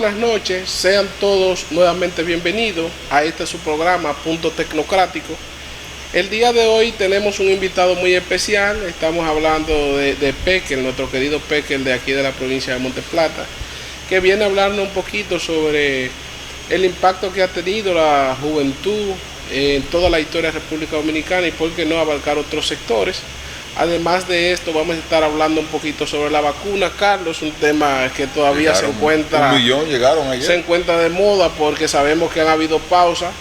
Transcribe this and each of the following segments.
buenas noches, sean todos nuevamente bienvenidos a este su programa Punto Tecnocrático. El día de hoy tenemos un invitado muy especial, estamos hablando de Pekel, nuestro querido Pekel de aquí de la provincia de Montes Plata, que viene a hablarnos un poquito sobre el impacto que ha tenido la juventud en toda la historia de República Dominicana y por qué no abarcar otros sectores. Además de esto, vamos a estar hablando un poquito sobre la vacuna, Carlos, un tema que todavía llegaron, se encuentra, 1 millón llegaron ayer. Se encuentra de moda porque sabemos que han habido pausas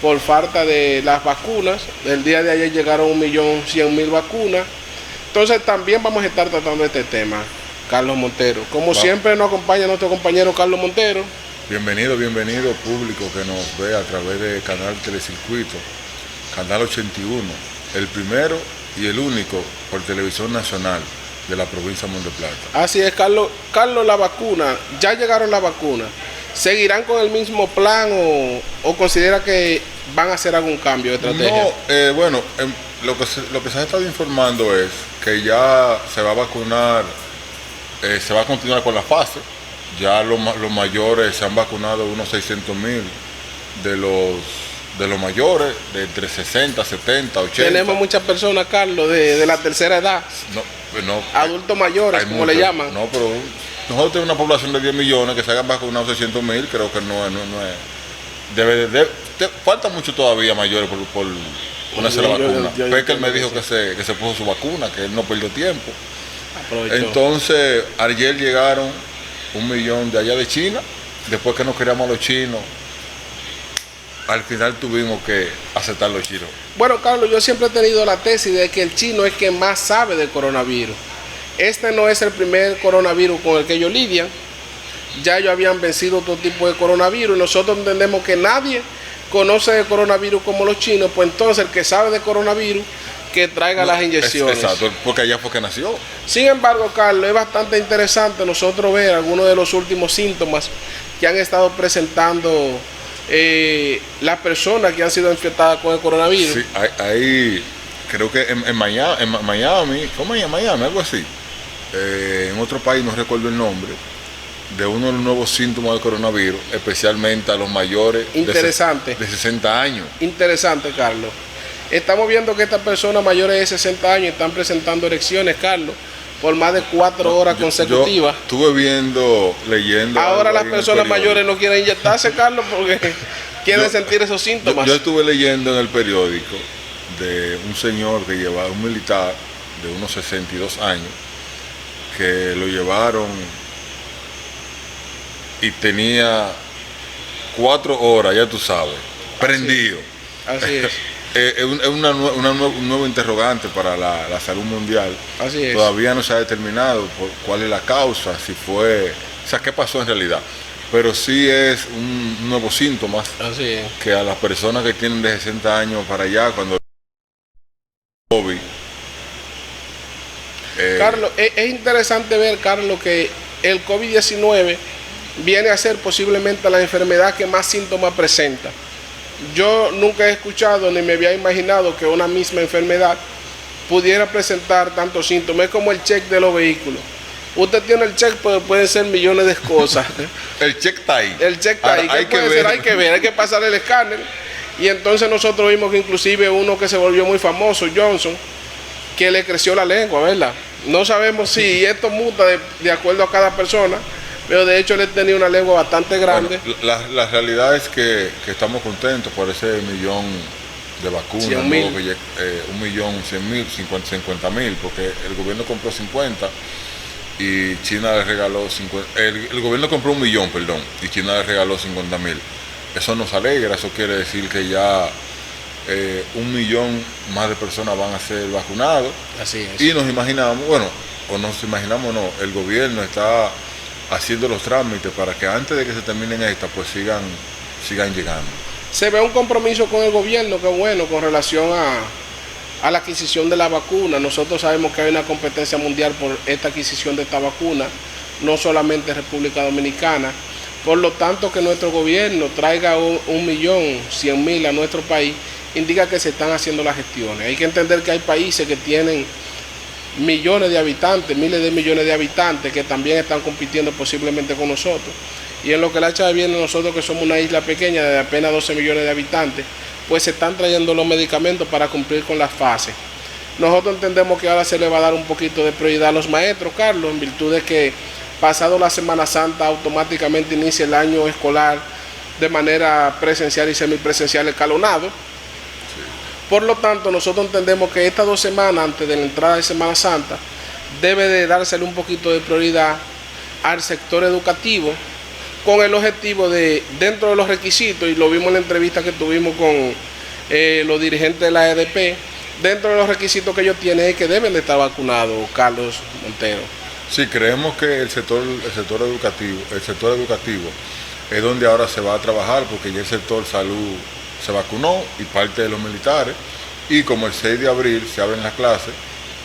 por falta de las vacunas. El día de ayer llegaron 1.100.000 vacunas. Entonces también vamos a estar tratando este tema, Carlos Montero. Como siempre nos acompaña nuestro compañero Carlos Montero. Bienvenido público que nos ve a través de Canal Telecircuito, Canal 81, el primero y el único por televisión nacional de la provincia de Montes Plata. Así es, Carlos. Carlos, la vacuna, ya llegaron las vacunas. ¿Seguirán con el mismo plan o considera que van a hacer algún cambio de estrategia? No, lo que se ha estado informando es que ya se va a vacunar, se va a continuar con la fase. Ya los mayores se han vacunado unos 600.000 de los mayores, de entre 60, 70, 80. Tenemos muchas personas, Carlos, de la tercera edad. No, adultos mayores, como le llaman. No, pero nosotros tenemos una población de 10 millones que se hayan vacunado 600.000, creo que no es. Falta mucho todavía mayores por ponerse la vacuna. Pekel me dijo que se puso su vacuna, que él no perdió tiempo. Aprovechó. Entonces, ayer llegaron 1 millón de allá de China, después que no queríamos a los chinos. Al final tuvimos que aceptar los chinos. Bueno, Carlos, yo siempre he tenido la tesis de que el chino es quien más sabe del coronavirus. Este no es el primer coronavirus con el que ellos lidian. Ya ellos habían vencido otro tipo de coronavirus y nosotros entendemos que nadie conoce de coronavirus como los chinos, pues entonces el que sabe de coronavirus, que traiga las inyecciones. Exacto, porque allá fue que nació. Sin embargo, Carlos, es bastante interesante nosotros ver algunos de los últimos síntomas que han estado presentando las personas que han sido infectadas con el coronavirus. Sí, ahí creo que en Miami, ¿cómo es en Miami? Algo así. En otro país, no recuerdo el nombre, de uno de los nuevos síntomas del coronavirus, especialmente a los mayores interesante. de 60 años. Interesante, Carlos. Estamos viendo que estas personas mayores de 60 años están presentando erecciones, Carlos, por más de 4 horas consecutivas. Estuve leyendo. Ahora las personas mayores no quieren inyectarse, Carlos, porque quieren sentir esos síntomas. Yo estuve leyendo en el periódico de un señor que llevaba, un militar de unos 62 años, que lo llevaron y tenía 4 horas, ya tú sabes, prendido. Así es. Es un nuevo interrogante para la salud mundial. Así es. Todavía no se ha determinado cuál es la causa, si fue, o sea, qué pasó en realidad. Pero sí es un nuevo síntoma. Así es. Que a las personas que tienen de 60 años para allá, cuando COVID. Carlos, es interesante ver, Carlos, que el COVID-19 viene a ser posiblemente la enfermedad que más síntomas presenta. Yo nunca he escuchado ni me había imaginado que una misma enfermedad pudiera presentar tantos síntomas. Es como el check de los vehículos. Usted tiene el check, pero pueden ser millones de cosas. El check está ahí. El check está ahí. Hay que pasar el escáner. Y entonces nosotros vimos que inclusive uno que se volvió muy famoso, Johnson, que le creció la lengua, ¿verdad? No sabemos si esto muta de acuerdo a cada persona, pero de hecho él tenía una lengua bastante grande. Bueno, la realidad es que estamos contentos por ese 1 millón de vacunas, 1.100.000, 50.000, porque el gobierno compró 50 y China le regaló 50. El gobierno compró 1 millón, perdón, y China le regaló 50.000. Eso nos alegra, eso quiere decir que ya 1 millón más de personas van a ser vacunados. Así es. Y nos imaginamos, el gobierno está haciendo los trámites para que antes de que se terminen estas, pues sigan llegando. Se ve un compromiso con el gobierno, que bueno, con relación a la adquisición de la vacuna. Nosotros sabemos que hay una competencia mundial por esta adquisición de esta vacuna, no solamente en República Dominicana. Por lo tanto, que nuestro gobierno traiga 1.100.000 a nuestro país, indica que se están haciendo las gestiones. Hay que entender que hay países que tienen millones de habitantes, miles de millones de habitantes, que también están compitiendo posiblemente con nosotros. y en lo que la echa viene, nosotros que somos una isla pequeña de apenas 12 millones de habitantes, pues se están trayendo los medicamentos para cumplir con las fases. Nosotros entendemos que ahora se le va a dar un poquito de prioridad a los maestros, Carlos, en virtud de que pasado la Semana Santa automáticamente inicia el año escolar de manera presencial y semipresencial escalonado. Por lo tanto, nosotros entendemos que estas 2 semanas antes de la entrada de Semana Santa debe de dársele un poquito de prioridad al sector educativo, con el objetivo de, dentro de los requisitos, y lo vimos en la entrevista que tuvimos con los dirigentes de la EDP, dentro de los requisitos que ellos tienen es que deben de estar vacunados, Carlos Montero. Sí, creemos que el sector educativo es donde ahora se va a trabajar, porque ya el sector salud se vacunó y parte de los militares, y como el 6 de abril se abren las clases,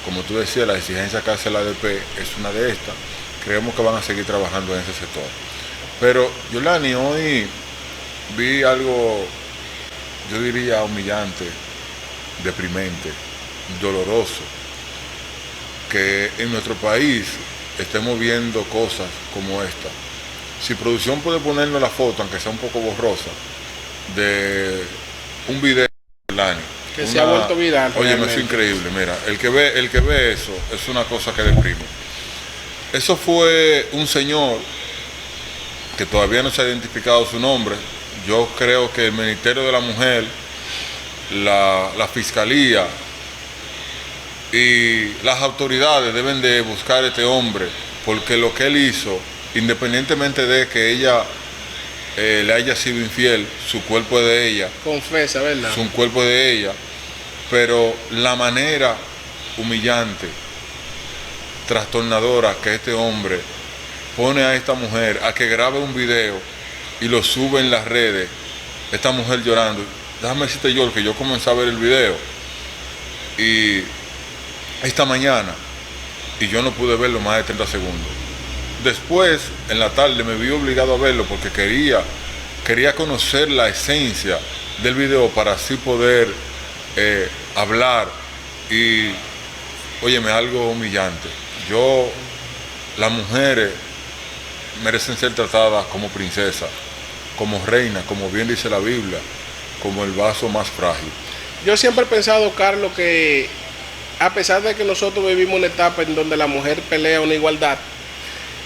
como tú decías, la exigencia que hace la ADP es una de estas, creemos que van a seguir trabajando en ese sector. Pero, Yolani, hoy vi algo, yo diría humillante, deprimente, doloroso, que en nuestro país estemos viendo cosas como esta. Si producción puede ponernos la foto, aunque sea un poco borrosa, de un video de Yolani, que se ha vuelto viral. Oye, es increíble, mira, el que ve eso es una cosa que deprime. Eso fue un señor que todavía no se ha identificado su nombre. Yo creo que el Ministerio de la Mujer, la Fiscalía y las autoridades deben de buscar a este hombre, porque lo que él hizo, independientemente de que ella le haya sido infiel, su cuerpo es de ella. Confesa, ¿verdad? Su cuerpo es de ella, pero la manera humillante, trastornadora que este hombre pone a esta mujer a que grabe un video y lo sube en las redes, esta mujer llorando. Déjame decirte, yo, que yo comencé a ver el video y esta mañana, y yo no pude verlo más de 30 segundos. Después, en la tarde, me vi obligado a verlo porque quería conocer la esencia del video para así poder hablar. Y, óyeme, algo humillante. Las mujeres merecen ser tratadas como princesas, como reinas, como bien dice la Biblia, como el vaso más frágil. Yo siempre he pensado, Carlos, que a pesar de que nosotros vivimos una etapa en donde la mujer pelea una igualdad,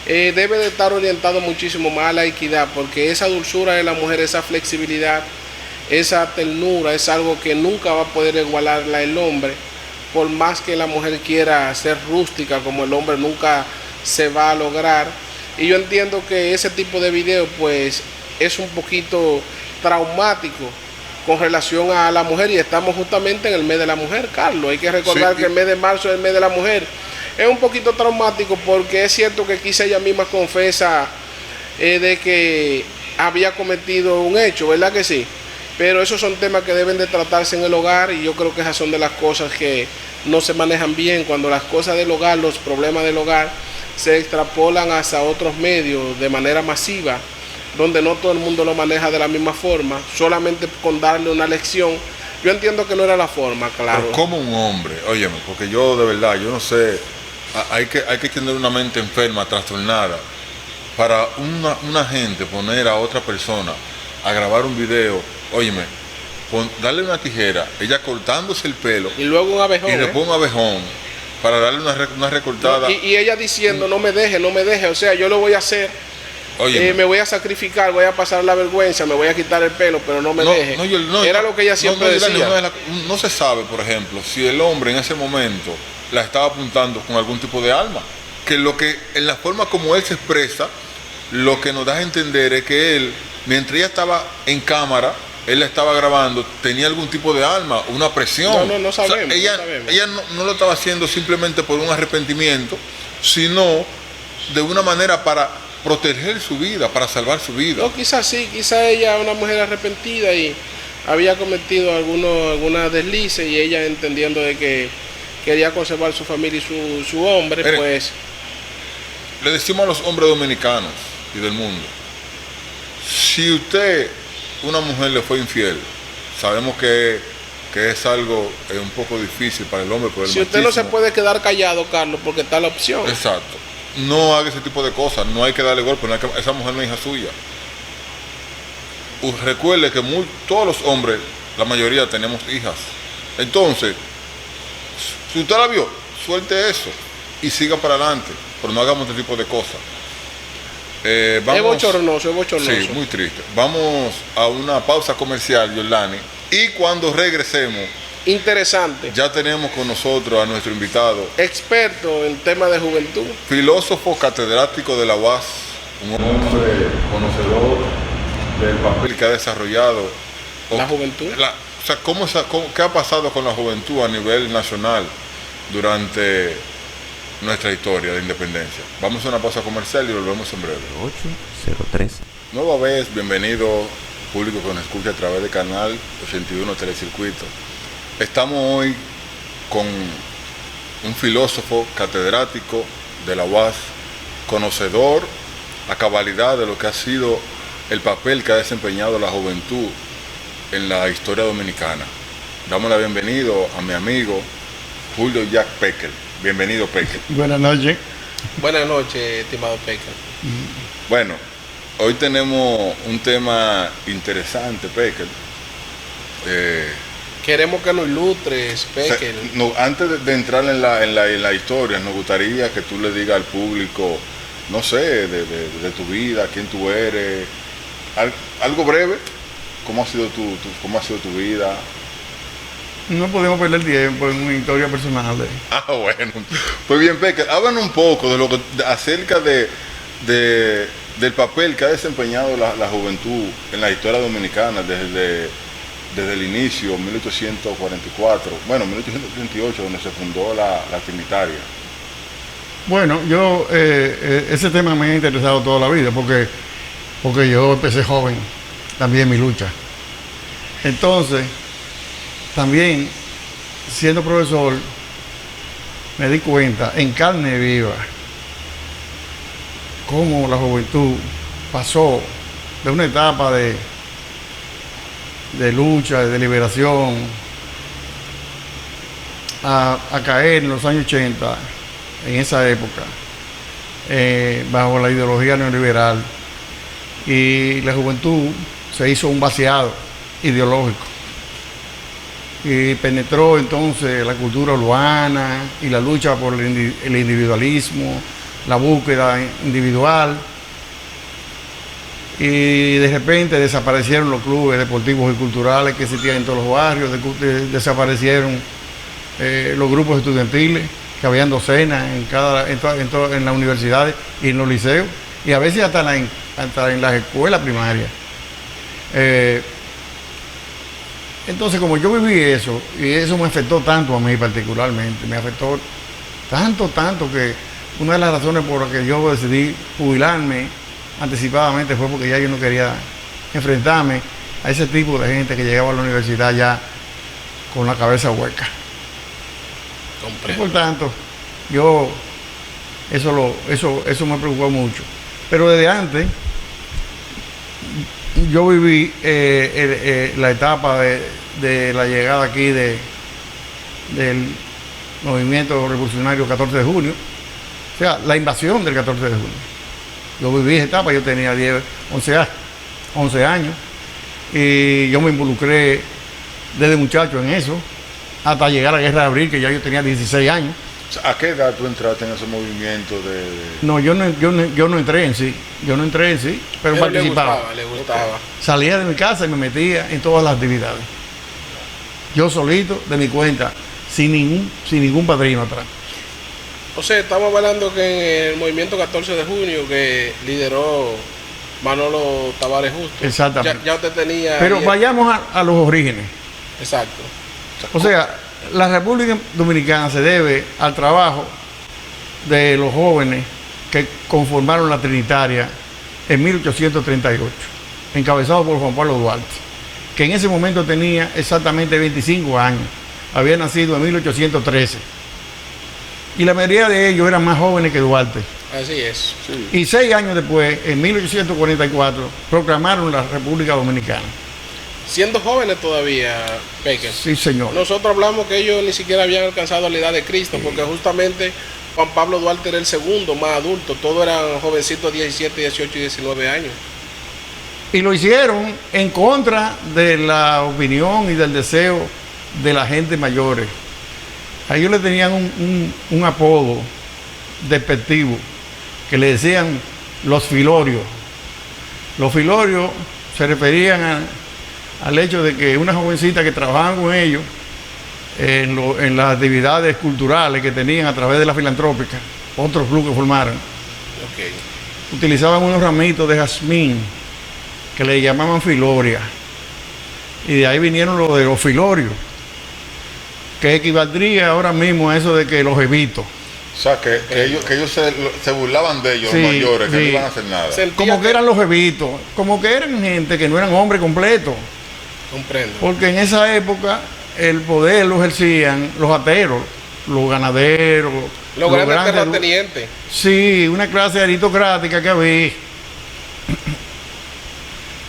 debe de estar orientado muchísimo más a la equidad, porque esa dulzura de la mujer, esa flexibilidad, esa ternura es algo que nunca va a poder igualarla el hombre, por más que la mujer quiera ser rústica como el hombre, nunca se va a lograr. Y yo entiendo que ese tipo de video pues es un poquito traumático con relación a la mujer, y estamos justamente en el mes de la mujer, Carlos. Hay que recordar que el mes de marzo es el mes de la mujer. Es un poquito traumático porque es cierto que quizá ella misma confesa de que había cometido un hecho, ¿verdad que sí? Pero esos son temas que deben de tratarse en el hogar, y yo creo que esas son de las cosas que no se manejan bien, cuando las cosas del hogar, los problemas del hogar se extrapolan hacia otros medios de manera masiva, donde no todo el mundo lo maneja de la misma forma, solamente con darle una lección. Yo entiendo que no era la forma, claro. Pero como un hombre, óyeme, porque yo de verdad, yo no sé, hay que tener una mente enferma, trastornada, para una gente poner a otra persona a grabar un video, óyeme, darle una tijera, ella cortándose el pelo. Y luego un abejón. Y después un abejón, para darle una recortada. Y ella diciendo, no me deje, o sea, yo lo voy a hacer. Me voy a sacrificar, voy a pasar la vergüenza, me voy a quitar el pelo, pero no me deje. Era lo que ella siempre decía. No se sabe, por ejemplo, si el hombre en ese momento la estaba apuntando con algún tipo de arma. Que en la forma como él se expresa, lo que nos da a entender es que él, mientras ella estaba en cámara, él la estaba grabando, tenía algún tipo de arma, una presión. No sabemos. O sea, ella no lo estaba haciendo simplemente por un arrepentimiento, sino de una manera para proteger su vida, para salvar su vida. No, quizás sí, quizás ella una mujer arrepentida y había cometido alguna deslice, y ella entendiendo de que quería conservar su familia y su hombre. Mire, pues le decimos a los hombres dominicanos y del mundo, si usted, una mujer le fue infiel, sabemos que es algo un poco difícil para el hombre, por el si usted no se puede quedar callado, Carlos, porque está la opción. Exacto. no haga ese tipo de cosas, no hay que darle golpe, esa mujer no es hija suya. Recuerde que todos los hombres, la mayoría tenemos hijas. Entonces, si usted la vio, suelte eso y siga para adelante, pero no hagamos este tipo de cosas. Es bochornoso. Sí, muy triste. Vamos a una pausa comercial, Yolani, y cuando regresemos, interesante, ya tenemos con nosotros a nuestro invitado, experto en temas de juventud, filósofo catedrático de la UAS, un hombre conocedor del papel que ha desarrollado la juventud. O sea, ¿qué ha pasado con la juventud a nivel nacional durante nuestra historia de independencia? Vamos a una pausa comercial y volvemos en breve. 803. Nueva vez, bienvenido público que nos escucha a través del canal 81 Telecircuito. Estamos hoy con un filósofo catedrático de la UAS, conocedor a cabalidad de lo que ha sido el papel que ha desempeñado la juventud en la historia dominicana. Damos la bienvenida a mi amigo Julio Jack Pekel. Bienvenido, Pekel. Buenas noches. Buenas noches, estimado Pekel. Bueno, hoy tenemos un tema interesante, Pekel. Queremos que nos ilustres, Pekel. Antes de entrar en la historia, nos gustaría que tú le digas al público, no sé, de tu vida, quién tú eres, algo breve, cómo ha sido tu vida. No podemos perder tiempo en una historia personal. Bueno. Pues bien, Pekel, háblanos un poco acerca del papel que ha desempeñado la juventud en la historia dominicana desde el inicio, 1844, 1838, donde se fundó la Trinitaria. Bueno, yo ese tema me ha interesado toda la vida porque yo empecé joven también mi lucha. Entonces, también siendo profesor, me di cuenta en carne viva cómo la juventud pasó de una etapa de lucha, de liberación, a caer en los años 80, en esa época, bajo la ideología neoliberal, y la juventud se hizo un vaciado ideológico y penetró entonces la cultura urbana y la lucha por el individualismo, la búsqueda individual, y de repente desaparecieron los clubes deportivos y culturales que existían en todos los barrios, desaparecieron los grupos estudiantiles, que habían docenas en las universidades y en los liceos, y a veces hasta en las escuelas primarias. Entonces, como yo viví eso, y eso me afectó tanto a mí particularmente, me afectó tanto que una de las razones por las que yo decidí jubilarme anticipadamente fue porque ya yo no quería enfrentarme a ese tipo de gente que llegaba a la universidad ya con la cabeza hueca. Y por tanto, eso me preocupó mucho. Pero desde antes, yo viví la etapa de la llegada aquí del movimiento revolucionario 14 de junio, o sea, la invasión del 14 de junio. Yo viví esa etapa, yo tenía 11 años, y yo me involucré desde muchacho en eso, hasta llegar a la Guerra de Abril, que ya yo tenía 16 años. ¿A qué edad tú entraste en ese movimiento de...? No, yo no entré en sí, pero participaba. Le gustaba. Salía de mi casa y me metía en todas las actividades. Yo solito, de mi cuenta, sin ningún padrino atrás. O sea, estamos hablando que en el movimiento 14 de junio que lideró Manolo Tavares Justo. Exactamente. Ya usted tenía... Pero vayamos a los orígenes. Exacto. O sea, la República Dominicana se debe al trabajo de los jóvenes que conformaron la Trinitaria en 1838, encabezado por Juan Pablo Duarte, que en ese momento tenía exactamente 25 años, había nacido en 1813, y la mayoría de ellos eran más jóvenes que Duarte. Así es. Sí. Y 6 años después, en 1844, proclamaron la República Dominicana. Siendo jóvenes todavía, Pekel. Sí, señor. Nosotros hablamos que ellos ni siquiera habían alcanzado la edad de Cristo, porque justamente Juan Pablo Duarte era el segundo más adulto, todos eran jovencitos de 17, 18 y 19 años. Y lo hicieron en contra de la opinión y del deseo de la gente mayores. A ellos le tenían un apodo despectivo que le decían los filorios. Los filorios se referían al hecho de que una jovencita que trabajaban con ellos en las actividades culturales que tenían a través de la filantrópica, otros clubes que formaron, utilizaban unos ramitos de jazmín que le llamaban filoria, y de ahí vinieron los de los filorios, que equivaldría ahora mismo a eso de que los evitos. O sea, que ellos se burlaban de ellos, Sí, los mayores, que sí. no iban a hacer nada. Como que eran los evitos, como que eran gente que no eran hombres completos, Comprendo. porque en esa época el poder lo ejercían los ateros, los ganaderos, Los grandes grandes terratenientes. Sí, una clase aristocrática que había,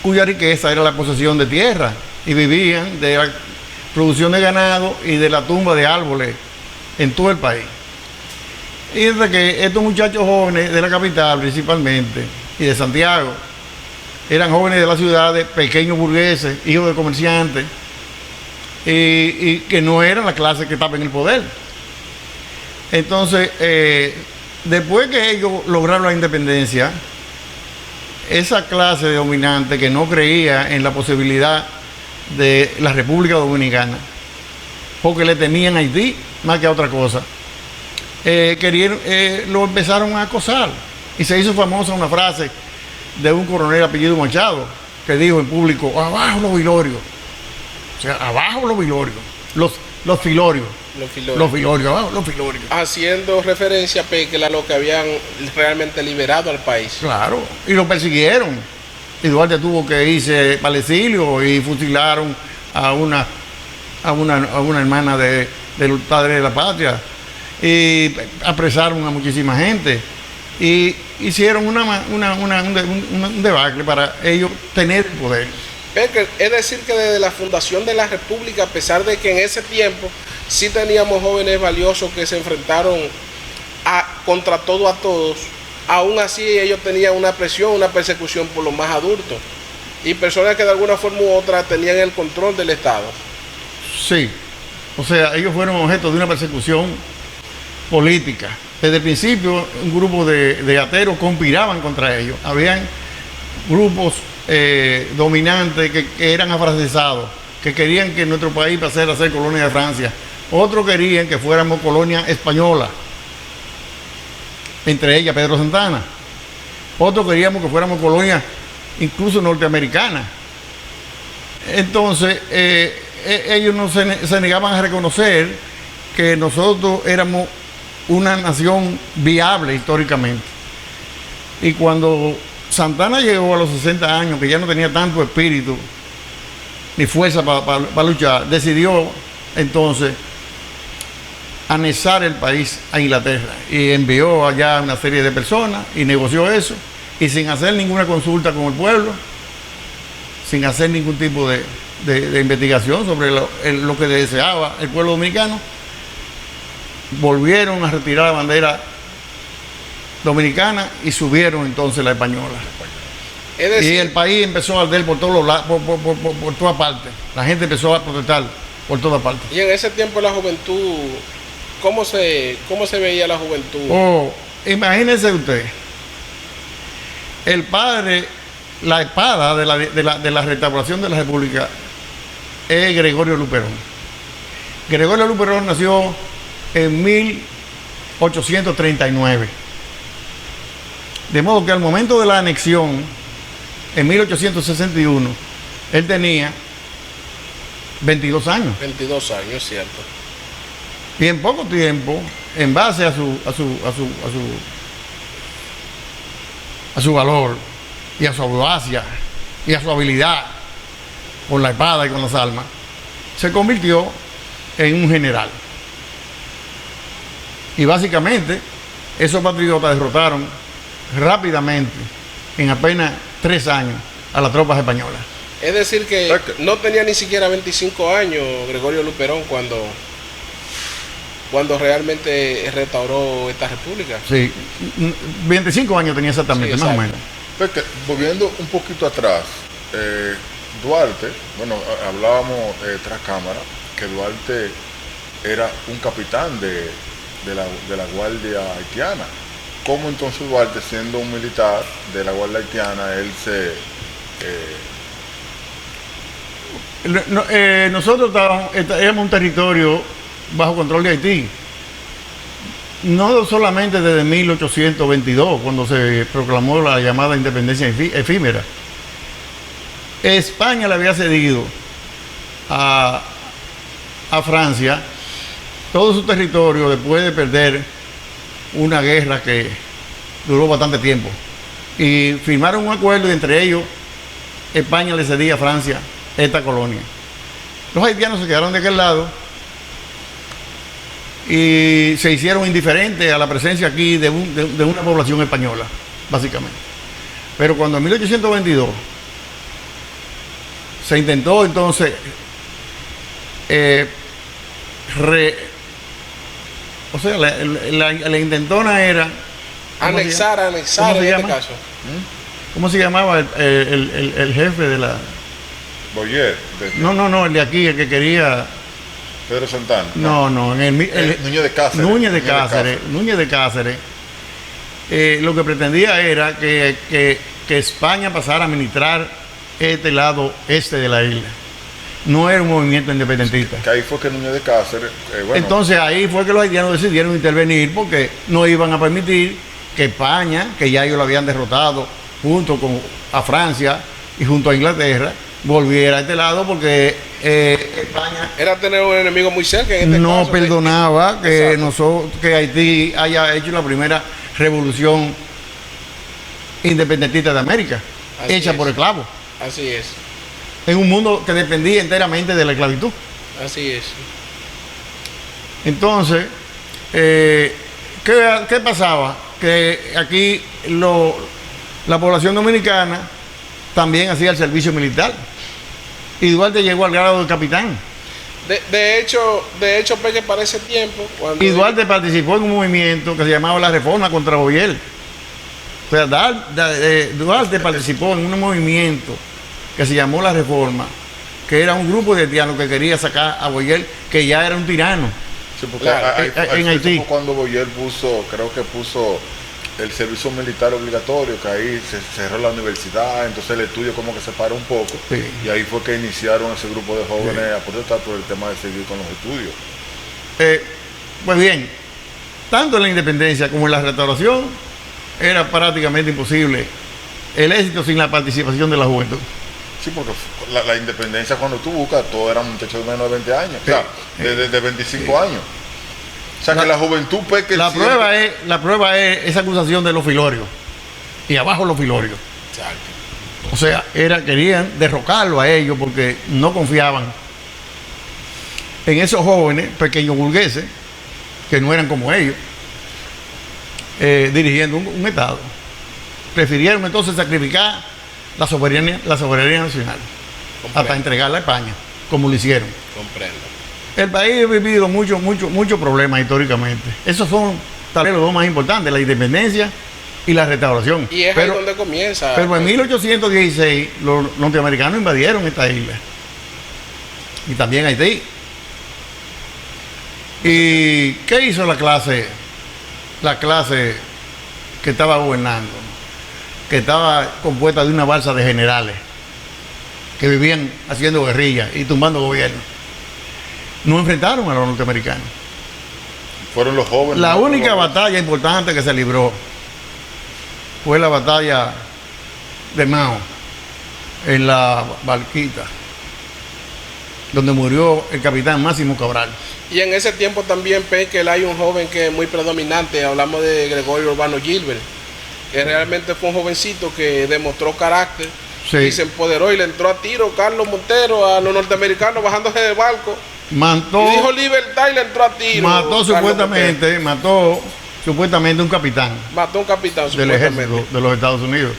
cuya riqueza era la posesión de tierra, y vivían de la producción de ganado y de la tumba de árboles en todo el país. Y desde que estos muchachos jóvenes de la capital principalmente, y de Santiago, eran jóvenes de la ciudad, de pequeños burgueses, hijos de comerciantes, y que no eran la clase que estaba en el poder. Entonces, después que ellos lograron la independencia, esa clase dominante que no creía en la posibilidad de la República Dominicana, porque le temían a Haití más que a otra cosa, lo empezaron a acosar. Y se hizo famosa una frase de un coronel apellido Machado, que dijo en público: abajo los vilorios. O sea, abajo los vilorios. Los filorios. Los filorios, abajo los filorios. Haciendo referencia a Pekel, a lo que habían realmente liberado al país. Claro, y lo persiguieron. Y Duarte tuvo que irse para el exilio y fusilaron a una hermana del padre de la patria. Y apresaron a muchísima gente. Y hicieron un debacle para ellos tener el poder. Pekel, es decir, que desde la fundación de la República, a pesar de que en ese tiempo sí teníamos jóvenes valiosos que se enfrentaron contra todo a todos, aún así ellos tenían una presión, una persecución por los más adultos y personas que de alguna forma u otra tenían el control del Estado. Sí, o sea, ellos fueron objeto de una persecución política. Desde el principio, un grupo de ateros conspiraban contra ellos. Habían grupos dominantes que eran afrancesados, que querían que nuestro país pasara a ser colonia de Francia. Otros querían que fuéramos colonia española, entre ellas Pedro Santana. Otros queríamos que fuéramos colonia incluso norteamericana. Entonces, ellos no se negaban a reconocer que nosotros éramos una nación viable históricamente. Y cuando Santana llegó a los 60 años, que ya no tenía tanto espíritu ni fuerza para luchar, decidió entonces anexar el país a Inglaterra y envió allá una serie de personas y negoció eso, y sin hacer ninguna consulta con el pueblo, sin hacer ningún tipo de investigación sobre lo que deseaba el pueblo dominicano, volvieron a retirar la bandera dominicana y subieron entonces la española. Es decir, y el país empezó a arder por todos lados, por todas partes. La gente empezó a protestar por todas partes. y en ese tiempo la juventud, ¿cómo se veía la juventud? Oh, imagínese usted, el padre, la espada de la restauración de la República es Gregorio Luperón. Gregorio Luperón nació en 1839. De modo que al momento de la anexión, en 1861, él tenía 22 años. 22 años, cierto. Y en poco tiempo, en base a su valor y a su audacia y a su habilidad con la espada y con las armas, se convirtió en un general. Y básicamente, esos patriotas derrotaron rápidamente, en apenas 3 años, a las tropas españolas. Es decir, que no tenía ni siquiera 25 años Gregorio Luperón cuando cuando realmente restauró esta república. Sí, 25 años tenía exactamente, Sí, más o exacto. menos. Porque, volviendo un poquito atrás, Duarte, bueno, hablábamos tras cámara, que Duarte era un capitán de la Guardia Haitiana. ¿Cómo entonces Duarte, siendo un militar de la Guardia Haitiana, él se... Nosotros éramos un territorio bajo control de Haití. No solamente desde 1822, cuando se proclamó la llamada independencia efímera. España le había cedido a Francia todo su territorio después de perder una guerra que duró bastante tiempo. Y firmaron un acuerdo y entre ellos España le cedía a Francia esta colonia. Los haitianos se quedaron de aquel lado y se hicieron indiferentes a la presencia aquí de una población española, básicamente. Pero cuando en 1822 se intentó entonces o sea, la intentona era Anexar ¿cómo en se este llama? caso. ¿cómo se llamaba el jefe de la... Boyer, No, el de aquí, el que quería... Pedro Santana. No, Núñez de Cáceres. Núñez de Cáceres. Lo que pretendía era que España pasara a administrar este lado este de la isla. No era un movimiento independentista. Que ahí fue que Núñez de Cáceres, bueno, Entonces ahí fue que los haitianos decidieron intervenir porque no iban a permitir que España, que ya ellos lo habían derrotado junto a Francia y junto a Inglaterra, volviera a este lado porque España Era tener un enemigo muy cerca en este no caso. perdonaba Exacto. que Haití haya hecho la primera revolución independentista de América, Así hecha es. por esclavos, Así es, en un mundo que dependía enteramente de la esclavitud. así es. Entonces, ¿qué pasaba? Que aquí la población dominicana también hacía el servicio militar. Y Duarte llegó al grado de capitán. De hecho, Peque, para ese tiempo, cuando Y Duarte participó en un movimiento que se llamaba la Reforma contra Boyer. O sea, Duarte participó en un movimiento que se llamó la Reforma, que era un grupo de haitianos que quería sacar a Boyer, que ya era un tirano. sí, porque Claro, en Haití. fue cuando Boyer creo que puso el servicio militar obligatorio, que ahí se cerró la universidad, entonces el estudio como que se paró un poco, Sí. y ahí fue que iniciaron ese grupo de jóvenes a protestar por el tema de seguir con los estudios. Pues bien, tanto en la independencia como en la restauración era prácticamente imposible el éxito sin la participación de la juventud. Sí, porque la independencia, cuando tú buscas, todos eran muchachos de menos de 20 años, o sea, de 25 años. O sea, que la juventud peque La prueba es esa acusación de los filorios. Y abajo los filorios. Exacto. O sea, querían derrocarlo a ellos porque no confiaban en esos jóvenes pequeños burgueses que no eran como ellos, dirigiendo un Estado. Prefirieron entonces sacrificar la soberanía nacional hasta entregarla a España, como lo hicieron. Comprendo. El país ha vivido muchos problemas históricamente. Esos son tal vez los dos más importantes, la independencia y la restauración. Y es ahí donde comienza. Pero en 1816 los norteamericanos invadieron esta isla. Y también Haití. ¿Y qué hizo la clase que estaba gobernando? Que estaba compuesta de una balsa de generales que vivían haciendo guerrillas y tumbando gobiernos. No enfrentaron a los norteamericanos. fueron los jóvenes. La los única jóvenes. batalla importante que se libró fue la batalla de Mao en la Barquita, donde murió el capitán Máximo Cabral. Y en ese tiempo también, Peque, hay un joven que es muy predominante. Hablamos de Gregorio Urbano Gilbert, que realmente fue un jovencito que demostró carácter. Sí. Y se empoderó y le entró a tiro Carlos Montero a los norteamericanos bajándose del barco. Mató, Y dijo libertad y le entró a tiro. mató Carlos supuestamente un capitán Montero. Mató a un capitán, del supuestamente. ejército de los Estados Unidos.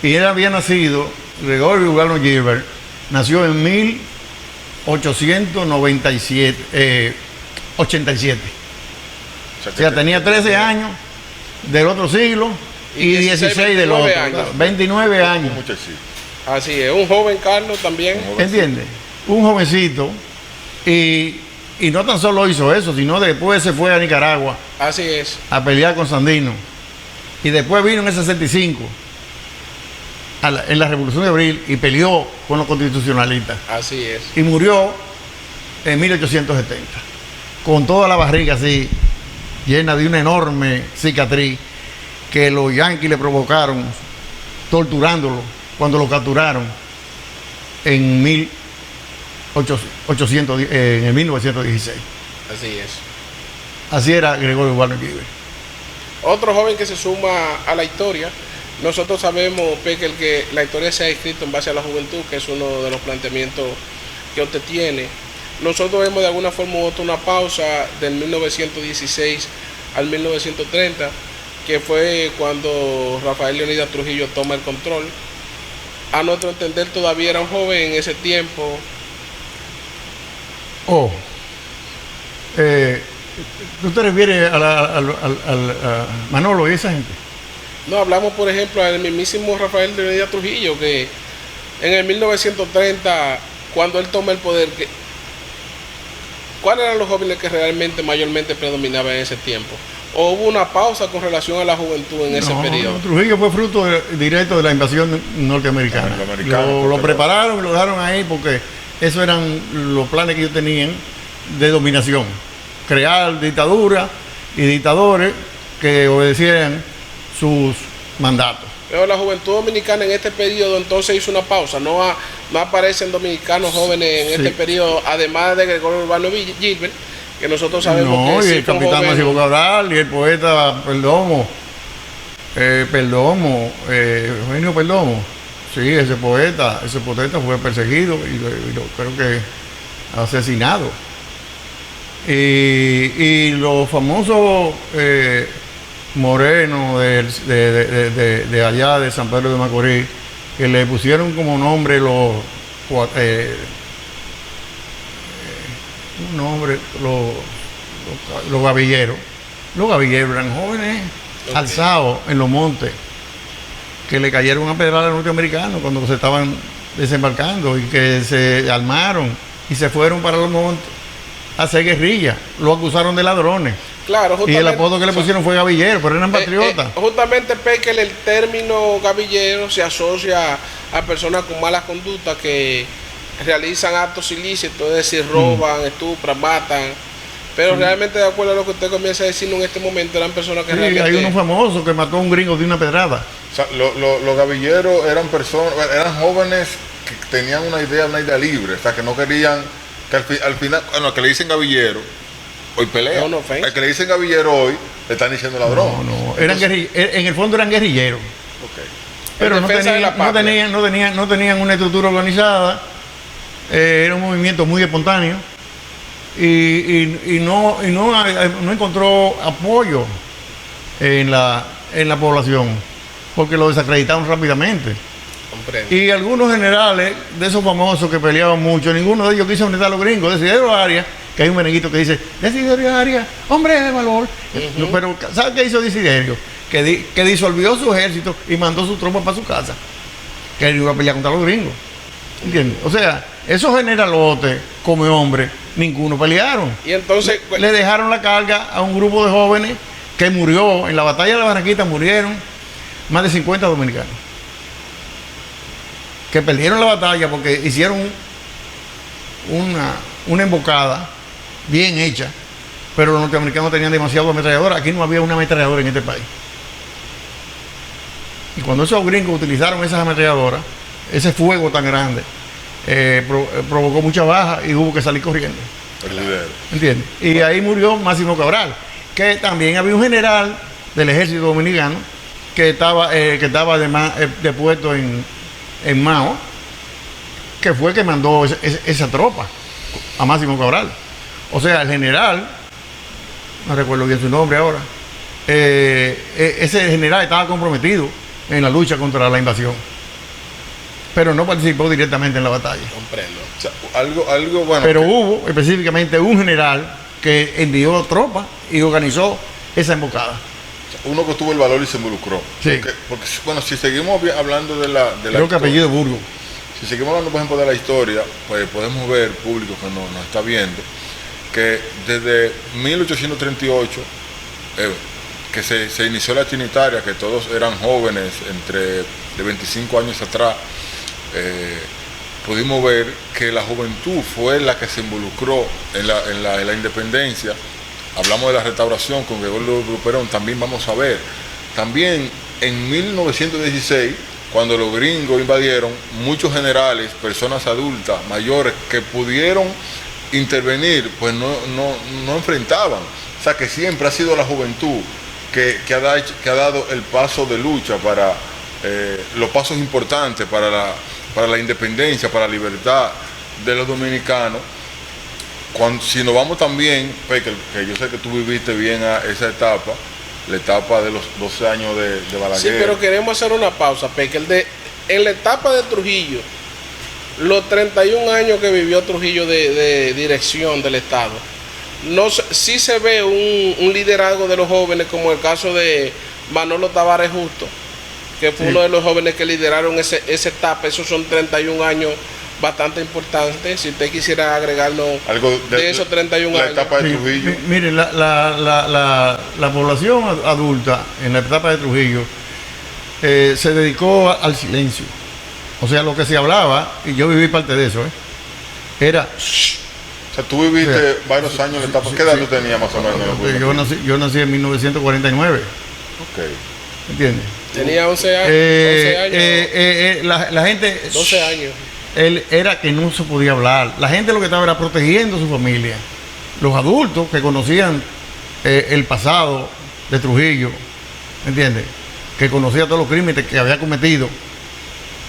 Y él había nacido, Gregorio Urbano Gilbert, nació en 1887. O sea, tenía 13 años del otro siglo y 16 del otro. Años. 29 años. Así es, un joven Carlos también. ¿Entiendes? Un jovencito. Y no tan solo hizo eso, sino después se fue a Nicaragua. Así es. A pelear con Sandino. Y después vino en el 65 en la Revolución de Abril y peleó con los constitucionalistas. Así es. Y murió en 1870. Con toda la barriga así, llena de una enorme cicatriz que los yanquis le provocaron torturándolo cuando lo capturaron en 1916. Así es. Así era Gregorio Urbano Gíbel. Otro joven que se suma a la historia. Nosotros sabemos, Pekel, que la historia se ha escrito en base a la juventud, que es uno de los planteamientos que usted tiene. Nosotros vemos de alguna forma u otra una pausa del 1916 al 1930, que fue cuando Rafael Leonidas Trujillo toma el control. A nuestro entender todavía era un joven en ese tiempo. ¿Tú te refieres a Manolo y esa gente? No, hablamos por ejemplo al mismísimo Rafael Leonidas Trujillo, que en el 1930, cuando él toma el poder, ¿cuáles eran los jóvenes que realmente mayormente predominaban en ese tiempo? ¿O hubo una pausa con relación a la juventud en ese periodo? Trujillo fue fruto directo de la invasión norteamericana. Lo prepararon y lo dejaron ahí porque esos eran los planes que ellos tenían de dominación. Crear dictadura y dictadores que obedecieran sus mandatos. Pero la juventud dominicana en este periodo entonces hizo una pausa. No aparecen dominicanos jóvenes en este periodo, además de Gregorio Urbano Gilbert, que nosotros sabemos que y el capitán Máximo Cabral y el poeta Perdomo, Eugenio Perdomo. Sí, ese poeta fue perseguido y creo que asesinado. Y los famosos morenos de allá de San Pedro de Macorís, que le pusieron como nombre los gavilleros. Los gavilleros eran jóvenes alzados en los montes que le cayeron a pedrar a los norteamericanos cuando se estaban desembarcando y que se armaron y se fueron para los montes a hacer guerrilla. Lo acusaron de ladrones. Claro, y el apodo que le pusieron fue gavillero, pero eran patriotas. Justamente, Pekel, el término gavillero se asocia a personas con malas conductas que realizan actos ilícitos, es decir, roban, estupran, matan. Pero realmente, de acuerdo a lo que usted comienza a decir en este momento, eran personas que realmente... hay uno famoso que mató a un gringo de una pedrada. O sea, los gavilleros eran jóvenes que tenían una idea libre, o sea, que no querían, que al final, bueno, que le dicen gavillero, hoy pelea. Al que le dicen gavillero hoy, le están diciendo ladrón. En el fondo eran guerrilleros. Okay. Pero no tenían una estructura organizada. Era un movimiento muy espontáneo. Y no encontró apoyo en la población, porque lo desacreditaron rápidamente. Comprendo. Y algunos generales de esos famosos que peleaban mucho, ninguno de ellos quiso enfrentar a los gringos. Desiderio Arias, que hay un merenguito que dice Desiderio Arias, hombre de valor. Pero ¿sabe qué hizo Desiderio? Que disolvió su ejército y mandó sus tropas para su casa, que él iba a pelear contra los gringos. ¿Entiendes? O sea, esos generalotes como hombres, ninguno pelearon. Y entonces le dejaron la carga a un grupo de jóvenes que murió en la batalla de la Barranquita. Murieron más de 50 dominicanos que perdieron la batalla porque hicieron una emboscada bien hecha, pero los norteamericanos tenían demasiado ametralladora. Aquí no había una ametralladora en este país. Y cuando esos gringos utilizaron esas ametralladoras, ese fuego tan grande provocó mucha baja y hubo que salir corriendo. ¿Entiendes? Y ahí murió Máximo Cabral, que también había un general del ejército dominicano que estaba de puesto en Mao, que fue el que mandó esa tropa a Máximo Cabral. O sea, el general, no recuerdo bien su nombre ahora, ese general estaba comprometido en la lucha contra la invasión, pero no participó directamente en la batalla. Comprendo. O sea, algo bueno. Pero hubo específicamente un general que envió tropas y organizó esa emboscada. Uno que tuvo el valor y se involucró. Sí. Porque bueno, si seguimos hablando de la Creo que apellido de Burgos. Si seguimos hablando, por ejemplo, de la historia, pues podemos ver, público que nos está viendo, que desde 1838, que se inició la trinitaria, que todos eran jóvenes, de 25 años atrás, pudimos ver que la juventud fue la que se involucró en la independencia. Hablamos de la restauración con Gregorio Luperón, también vamos a ver. También en 1916, cuando los gringos invadieron, muchos generales, personas adultas, mayores, que pudieron intervenir, pues no enfrentaban. O sea que siempre ha sido la juventud que ha dado el paso de lucha para los pasos importantes para la independencia, para la libertad de los dominicanos. Si nos vamos también, pues, que yo sé que tú viviste bien a esa etapa, la etapa de los 12 años de Balaguer. Sí, pero queremos hacer una pausa, Peque. En la etapa de Trujillo, los 31 años que vivió Trujillo de dirección del Estado, sí se ve un liderazgo de los jóvenes, como el caso de Manolo Tavares Justo, que fue uno de los jóvenes que lideraron esa etapa. Esos son 31 años bastante importantes. Si usted quisiera agregarnos algo de esos 31 años. La etapa de Trujillo. Miren, la población adulta en la etapa de Trujillo se dedicó al silencio. O sea, lo que se hablaba, y yo viví parte de eso, era... O sea, tú viviste varios años en la etapa. ¿Qué edad tú tenías más o menos? Yo nací en 1949. Ok. ¿Entiendes? Tenía 11 años. La gente... 12 años. Él era que no se podía hablar. La gente lo que estaba era protegiendo a su familia. Los adultos que conocían el pasado de Trujillo, ¿entiendes? Que conocía todos los crímenes que había cometido,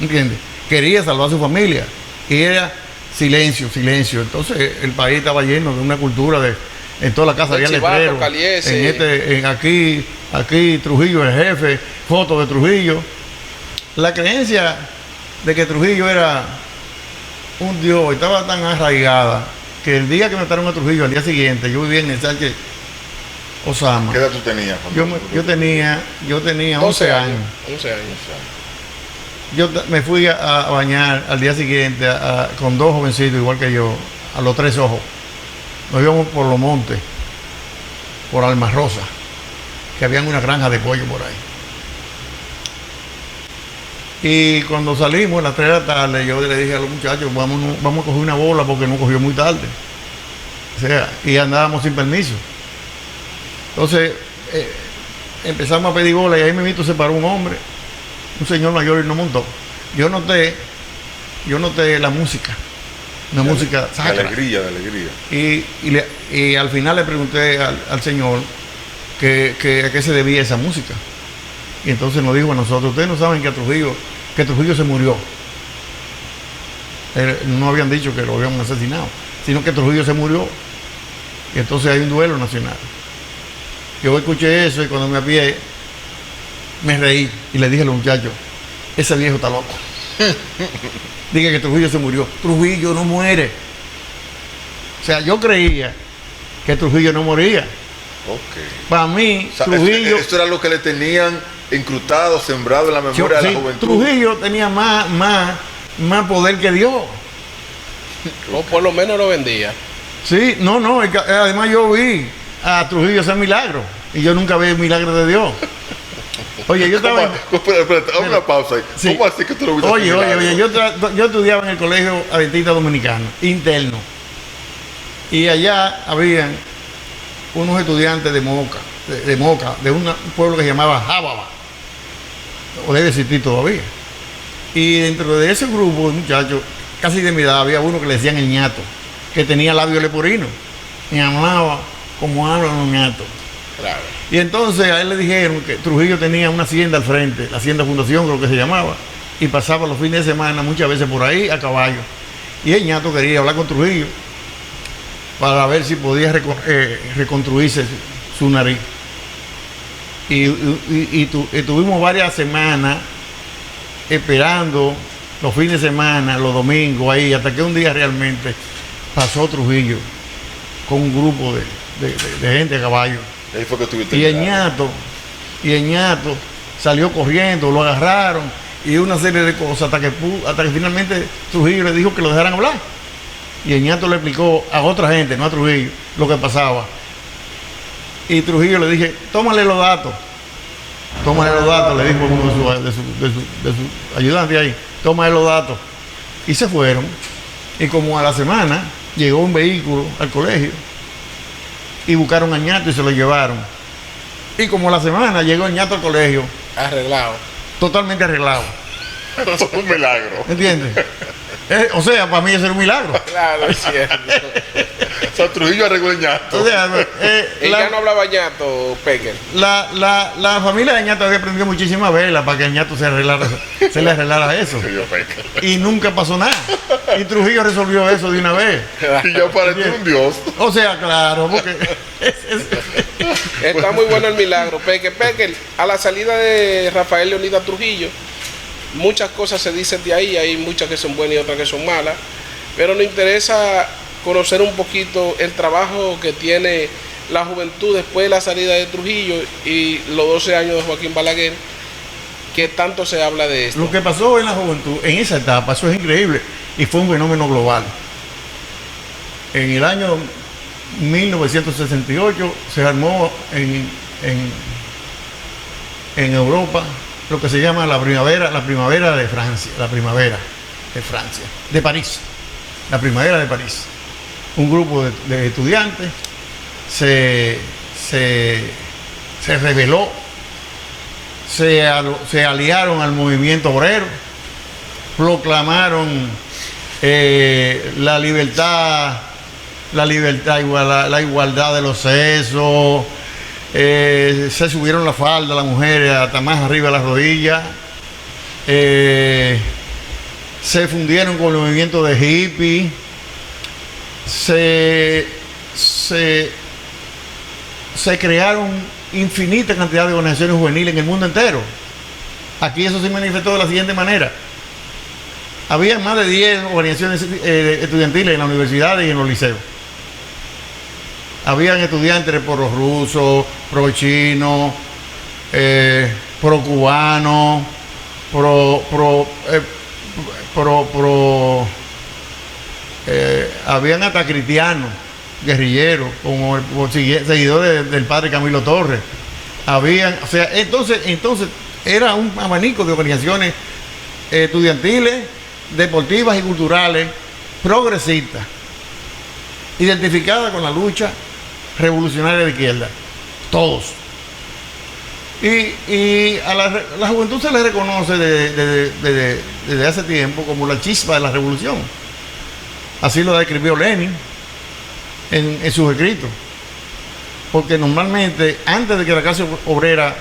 ¿entiendes? Quería salvar a su familia. Y era silencio. Entonces el país estaba lleno de una cultura en toda la casa había letreros. Aquí Trujillo es el jefe, fotos de Trujillo. La creencia de que Trujillo era un dios estaba tan arraigada que el día que mataron a Trujillo, al día siguiente, yo vivía en el Sánchez Osama. ¿Qué edad tú tenías? Yo tenía 11 años. 11 años. Yo me fui a bañar al día siguiente con dos jovencitos igual que yo, a los Tres Ojos. Nos íbamos por los montes, por Alma Rosa, que habían una granja de pollo por ahí. Y cuando salimos a las 3 de la tarde, yo le dije a los muchachos, vamos a coger una bola porque no cogió muy tarde. O sea, y andábamos sin permiso. Entonces, empezamos a pedir bola y ahí mismo se paró un hombre, un señor mayor, y nos montó. Yo noté la música, una música sacra. De alegría. Y al final le pregunté al señor a qué se debía esa música. Y entonces nos dijo a nosotros, ustedes no saben que Trujillo se murió. No habían dicho que lo habían asesinado, sino que Trujillo se murió. Y entonces hay un duelo nacional. Yo escuché eso y cuando me apié, me reí y le dije a los muchachos, ese viejo está loco. Dije que Trujillo se murió. Trujillo no muere. O sea, yo creía que Trujillo no moría. Okay. Para mí, o sea, Trujillo... Esto era lo que le tenían incrustado, sembrado en la memoria de la juventud. Trujillo tenía más poder que Dios. O por lo menos lo vendía. Sí, además yo vi a Trujillo hacer milagros. Y yo nunca vi el milagro de Dios. Oye, yo estaba... Espérate, haz una pausa ahí. Sí. ¿Cómo así que tú lo viste? Oye, yo estudiaba en el Colegio Adventista Dominicano, interno. Y allá habían unos estudiantes de Moca, de un pueblo que se llamaba Jábaba, o debe existir todavía. Y dentro de ese grupo de muchachos, casi de mi edad, había uno que le decían el ñato, que tenía labio leporino, y hablaba como hablan los ñatos. Claro. Y entonces a él le dijeron que Trujillo tenía una hacienda al frente, la Hacienda Fundación, creo que se llamaba, y pasaba los fines de semana muchas veces por ahí a caballo. Y el ñato quería hablar con Trujillo para ver si podía reconstruirse su nariz. Y tuvimos varias semanas esperando los fines de semana, los domingos ahí, hasta que un día realmente pasó Trujillo con un grupo de gente a caballo. Ahí fue que tuviste Y el ñato salió corriendo, lo agarraron y una serie de cosas hasta que finalmente Trujillo le dijo que lo dejaran hablar. Y el ñato le explicó a otra gente, no a Trujillo, lo que pasaba. Y Trujillo le dije, tómale los datos, le dijo uno de sus ayudantes ahí, tómale los datos. Y se fueron. Y como a la semana llegó un vehículo al colegio y buscaron a ñato y se lo llevaron. Y como a la semana llegó el ñato al colegio. Arreglado. Totalmente arreglado. Eso es un milagro. ¿Entiendes? O sea, para mí eso era un milagro. Claro, es cierto. O sea, Trujillo arregló el ñato. O sea, Ella no hablaba ñato, Peque. la familia de ñato había aprendido muchísimas velas para que el ñato se le arreglara eso. Y nunca pasó nada. Y Trujillo resolvió eso de una vez. Y ya pareció un dios. O sea, claro, porque Está muy bueno el milagro, Peque. Peque, a la salida de Rafael Leonidas Trujillo, muchas cosas se dicen de ahí, hay muchas que son buenas y otras que son malas, pero nos interesa conocer un poquito el trabajo que tiene la juventud después de la salida de Trujillo y los 12 años de Joaquín Balaguer, que tanto se habla de esto. lo que pasó en la juventud, en esa etapa, eso es increíble y fue un fenómeno global. En el año 1968 se armó en Europa lo que se llama la primavera de Francia, de París, la primavera de París. Un grupo de estudiantes se rebeló, se aliaron al movimiento obrero, proclamaron la igualdad de los sexos, se subieron la falda las mujeres hasta más arriba de las rodillas, se fundieron con el movimiento de hippie, se crearon infinita cantidad de organizaciones juveniles en el mundo entero. Aquí eso se manifestó de la siguiente manera. Había más de 10 organizaciones estudiantiles en las universidades y en los liceos. Habían estudiantes pro rusos, pro chinos, pro cubanos, habían hasta cristianos, guerrilleros, como seguidores del padre Camilo Torres. Entonces era un abanico de organizaciones estudiantiles, deportivas y culturales progresistas, identificadas con la lucha revolucionaria de izquierda, todos. Y a la juventud se le reconoce desde hace tiempo como la chispa de la revolución. Así lo describió Lenin en sus escritos. Porque normalmente, antes de que la clase obrera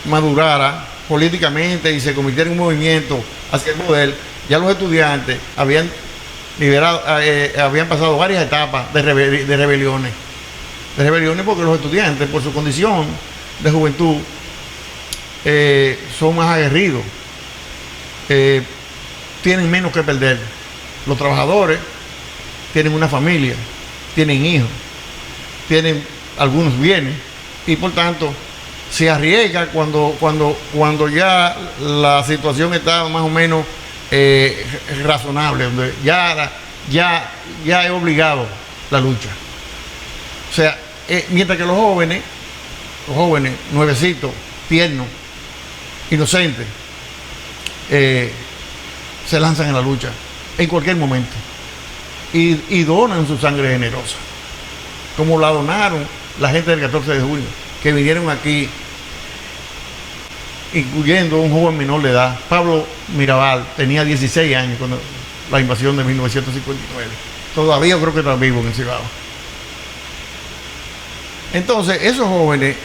madurara políticamente y se convirtiera en un movimiento hacia el poder, ya los estudiantes habían pasado varias etapas de rebeliones. De rebeliones porque los estudiantes, por su condición de juventud, son más aguerridos, tienen menos que perder. Los trabajadores tienen una familia, tienen hijos, tienen algunos bienes y por tanto se arriesga cuando ya la situación está más o menos razonable, donde ya es obligado la lucha. O sea, mientras que los jóvenes nuevecitos, tiernos, inocentes, se lanzan en la lucha en cualquier momento y donan su sangre generosa, como la donaron la gente del 14 de junio, que vinieron aquí, incluyendo un joven menor de edad. Pablo Mirabal tenía 16 años cuando la invasión de 1959. Todavía creo que está vivo en el Cibao. Entonces, esos jóvenes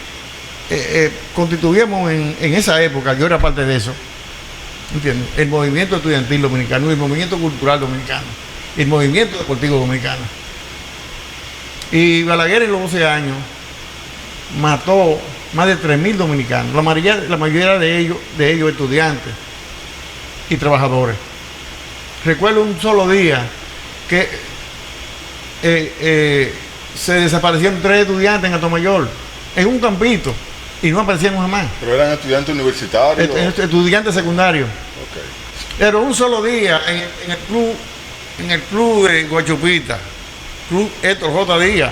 constituíamos en esa época, yo era parte de eso, ¿entiendes? El movimiento estudiantil dominicano, el movimiento cultural dominicano, el movimiento deportivo dominicano. Y Balaguer en los 12 años mató más de 3.000 dominicanos, la mayoría de ellos estudiantes y trabajadores. Recuerdo un solo día que se desaparecieron 3 estudiantes en Atomayor, en un campito, y no aparecieron jamás. ¿Pero eran estudiantes universitarios? Estudiantes secundarios. Okay. Pero un solo día en el club de Guachupita, Club Héctor J. Díaz,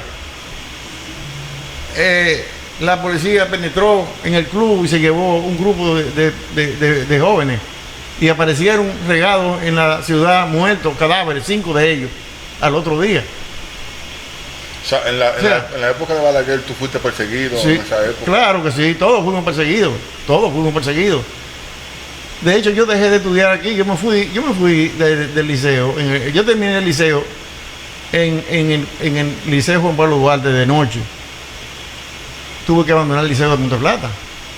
la policía penetró en el club y se llevó un grupo de jóvenes y aparecieron regados en la ciudad muertos, cadáveres, 5 de ellos, al otro día. O sea, en la época de Balaguer tú fuiste perseguido, sí, en esa época. Claro que sí, todos fuimos perseguidos. De hecho, yo dejé de estudiar aquí, yo me fui del liceo. Yo terminé el liceo en el Liceo Juan Pablo Duarte de noche. Tuve que abandonar el liceo de Punta Plata.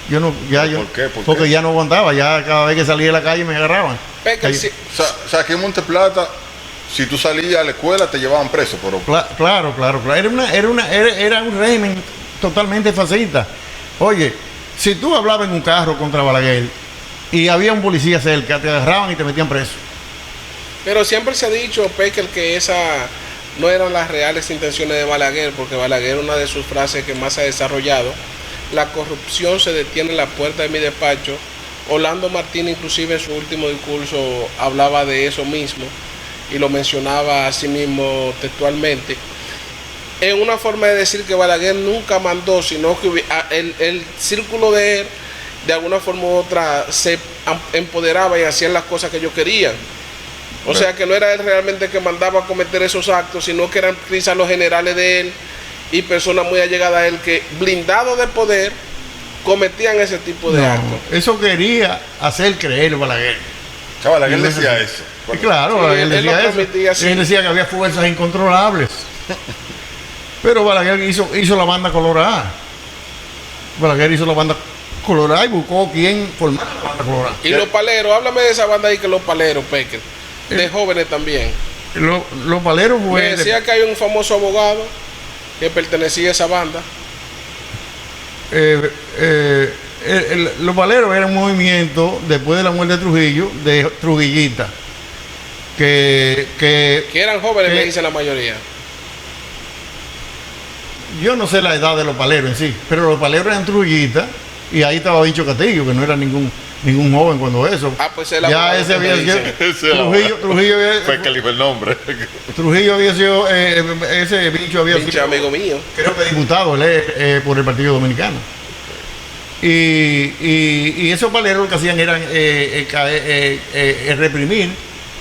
¿Por qué? Porque ya no aguantaba, ya cada vez que salía de la calle me agarraban. O sea, aquí en Monte Plata, si tú salías a la escuela te llevaban preso, pero... Claro. Era un régimen totalmente fascista. Oye, si tú hablabas en un carro contra Balaguer y había un policía cerca, te agarraban y te metían preso. Pero siempre se ha dicho, Pecker, que esa no eran las reales intenciones de Balaguer, porque Balaguer, una de sus frases que más ha desarrollado, la corrupción se detiene en la puerta de mi despacho. Orlando Martínez, inclusive en su último discurso, hablaba de eso mismo y lo mencionaba a sí mismo textualmente. Es una forma de decir que Balaguer nunca mandó, sino que el círculo de él, de alguna forma u otra, se empoderaba y hacían las cosas que ellos querían. O sea que no era él realmente el que mandaba a cometer esos actos, sino que eran quizás los generales de él y personas muy allegadas a él que, blindados de poder, cometían ese tipo de actos. Eso quería hacer creer Balaguer. Balaguer decía eso. Y claro, Balaguer decía eso. Él decía que había fuerzas incontrolables. Pero Balaguer hizo la banda colorada. Balaguer hizo la banda colorada y buscó quién formar la banda colorada. Y los paleros, háblame de esa banda ahí, que los paleros, Pecker, de jóvenes también. Los paleros me decía que hay un famoso abogado que pertenecía a esa banda. Los paleros eran un movimiento después de la muerte de Trujillo, de Trujillita, que eran jóvenes, me dicen la mayoría. Yo no sé la edad de los paleros en sí, pero los paleros eran Trujillita y ahí estaba Bicho Castillo, que no era ningún joven cuando eso. Pues ya ese había sido Trujillo fue que le fue el nombre. Trujillo había sido ese Bicho había sido amigo mío, creo que diputado por el Partido Dominicano. Y esos paleros lo que hacían eran reprimir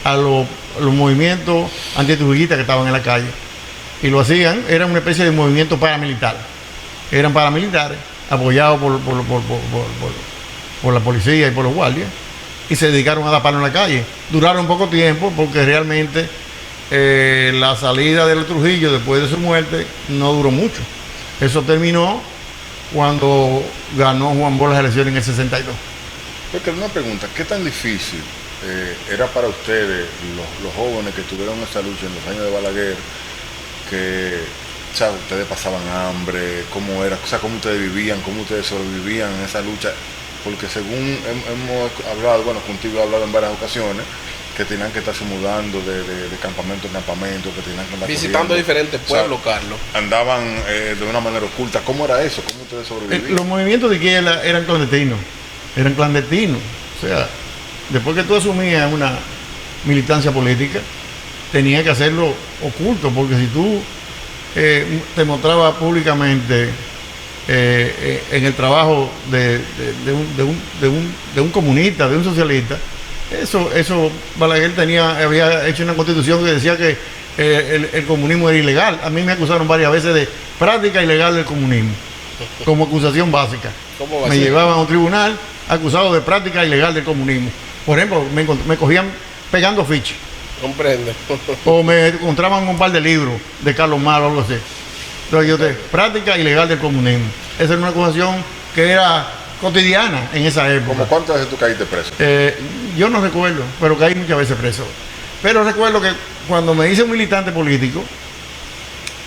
a los movimientos antitrujillistas que estaban en la calle. Y lo hacían, era una especie de movimiento paramilitar. Eran paramilitares apoyados por la policía y por los guardias, y se dedicaron a taparlo en la calle. Duraron poco tiempo porque realmente la salida del Trujillo después de su muerte no duró mucho. Eso terminó cuando ganó Juan Bosch las elecciones en el 62. Porque una pregunta, ¿qué tan difícil era para ustedes, los jóvenes que tuvieron esa lucha en los años de Balaguer, que o sea, ustedes pasaban hambre, cómo era, o sea, cómo ustedes vivían, cómo ustedes sobrevivían en esa lucha? Porque según hemos hablado, bueno, contigo he hablado en varias ocasiones, que tenían que estarse mudando de campamento en campamento, que tenían que andar visitando diferentes pueblos, o sea, Carlos. Andaban de una manera oculta. ¿Cómo era eso? ¿Cómo ustedes sobrevivían? Los movimientos de izquierda eran clandestinos. O sea, después que tú asumías una militancia política, tenías que hacerlo oculto, porque si tú te mostrabas públicamente en el trabajo de un comunista, de un socialista, eso Balaguer había hecho una constitución que decía que el comunismo era ilegal. A mí me acusaron varias veces de práctica ilegal del comunismo, como acusación básica. Me llevaban a un tribunal acusado de práctica ilegal del comunismo. Por ejemplo, me cogían pegando fichas. Comprende. O me encontraban un par de libros de Carlos Mar o algo así. Entonces yo práctica ilegal del comunismo. Esa era una acusación que era cotidiana en esa época. ¿Cómo cuántas veces tú caíste preso? Yo no recuerdo, pero caí muchas veces preso. Pero recuerdo que cuando me hice un militante político,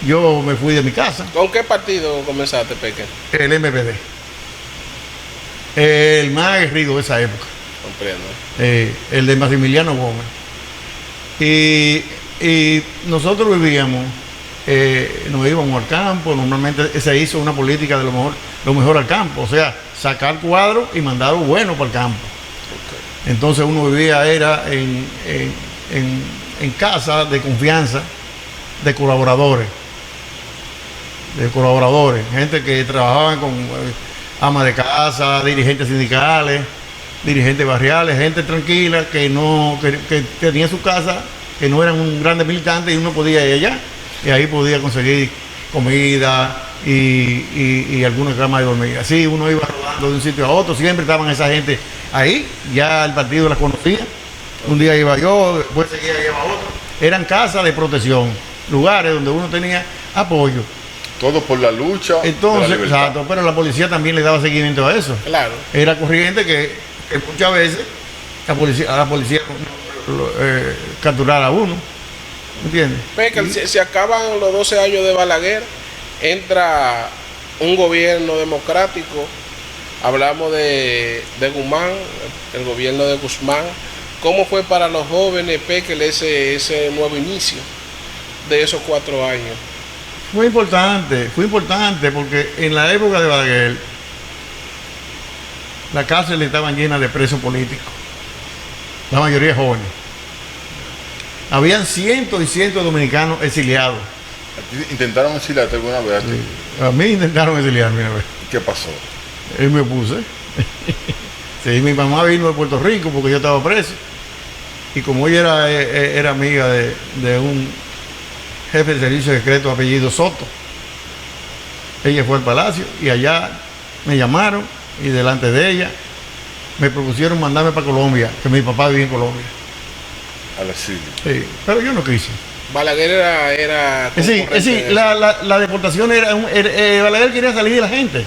yo me fui de mi casa. ¿Con qué partido comenzaste, Peque? El MPD. El más aguerrido de esa época. Comprendo. El de Maximiliano Gómez. Y nosotros vivíamos nos íbamos al campo. Normalmente se hizo una política de lo mejor al campo, o sea, sacar cuadros y mandar bueno para el campo. Okay. Entonces uno vivía en casa de confianza de colaboradores, gente que trabajaban con amas de casa, dirigentes sindicales, dirigentes barriales, gente tranquila que tenía su casa, que no eran un grande militante, y uno podía ir allá y ahí podía conseguir comida y alguna cama de dormir. Así uno iba rodando de un sitio a otro, siempre estaban esa gente ahí, ya el partido las conocía. Un día iba yo, después seguía llevaba otro. Eran casas de protección, lugares donde uno tenía apoyo. Todo por la lucha. Entonces, exacto, pero la policía también le daba seguimiento a eso. Claro. Era corriente que muchas veces a la policía capturara a uno. ¿Entiendes? Pecker, se acaban los 12 años de Balaguer, entra un gobierno democrático. Hablamos de Guzmán, el gobierno de Guzmán. ¿Cómo fue para los jóvenes, Pecker, ese nuevo inicio de esos 4 años? Fue importante porque en la época de Balaguer las cárceles estaban llenas de presos políticos, la mayoría jóvenes. Habían cientos y cientos de dominicanos exiliados. ¿Intentaron exiliarte alguna vez? Sí. A mí intentaron exiliarme una vez. ¿Qué pasó? Me opuse. Sí, mi mamá vino de Puerto Rico porque yo estaba preso. Y como ella era amiga de un jefe de servicio secreto apellido Soto, ella fue al palacio y allá me llamaron y delante de ella me propusieron mandarme para Colombia, que mi papá vivía en Colombia. Al exilio. Sí, pero yo no quise. Balaguer era sí, la deportación Balaguer quería salir de la gente,